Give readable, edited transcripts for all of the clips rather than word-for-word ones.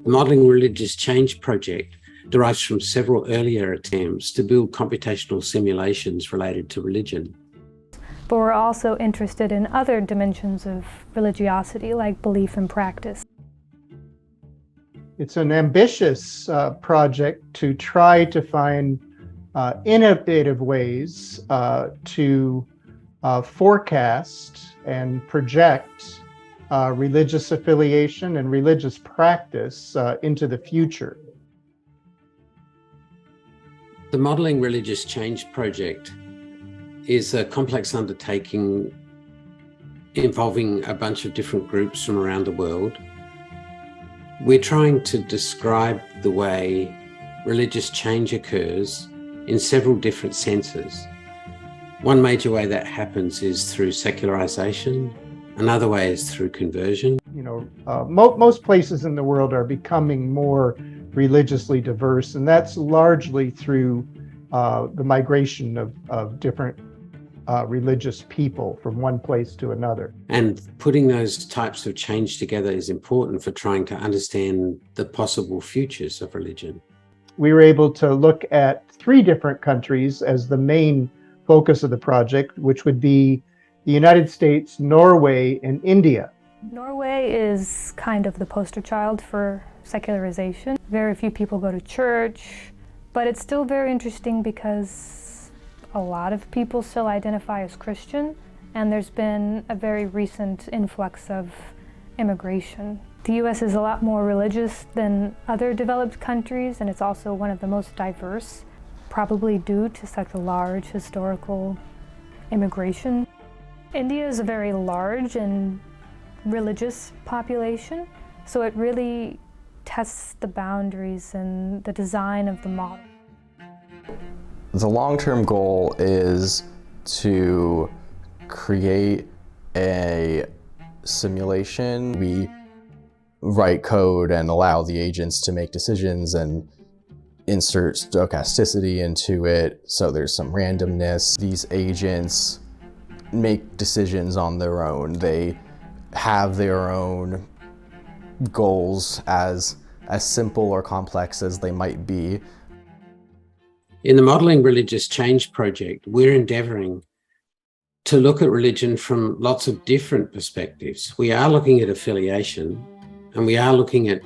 The Modelling Religious Change project derives from several earlier attempts to build computational simulations related to religion. But we're also interested in other dimensions of religiosity, like belief and practice. It's an ambitious project to try to find innovative ways to forecast and project religious affiliation and religious practice into the future. The Modelling Religious Change project is a complex undertaking involving a bunch of different groups from around the world. We're trying to describe the way religious change occurs in several different senses. One major way that happens is through secularization. Another way is through conversion. Most places in the world are becoming more religiously diverse, and that's largely through the migration of different religious people from one place to another. And putting those types of change together is important for trying to understand the possible futures of religion. We were able to look at 3 different countries as the main focus of the project, which would be the United States, Norway, and India. Norway is kind of the poster child for secularization. Very few people go to church, but it's still very interesting because a lot of people still identify as Christian, and there's been a very recent influx of immigration. The US is a lot more religious than other developed countries, and it's also one of the most diverse, probably due to such a large historical immigration. India is a very large and religious population, so it really tests the boundaries and the design of the model. The long-term goal is to create a simulation. We write code and allow the agents to make decisions and insert stochasticity into it, so there's some randomness. These agents make decisions on their own. They have their own goals, as simple or complex as they might be. In the Modelling Religious Change project, we're endeavouring to look at religion from lots of different perspectives. We are looking at affiliation, and we are looking at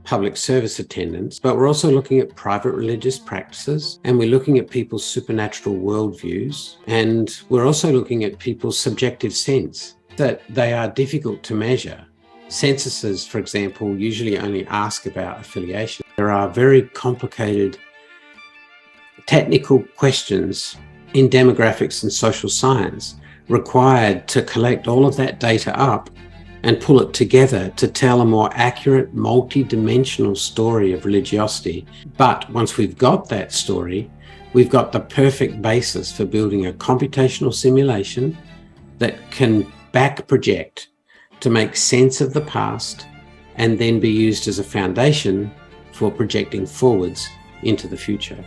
public service attendance, but we're also looking at private religious practices, and we're looking at people's supernatural worldviews, and we're also looking at people's subjective sense that they are difficult to measure. Censuses, for example, usually only ask about affiliation. There are very complicated technical questions in demographics and social science required to collect all of that data up and pull it together to tell a more accurate, multi-dimensional story of religiosity. But once we've got that story, we've got the perfect basis for building a computational simulation that can back project to make sense of the past and then be used as a foundation for projecting forwards into the future.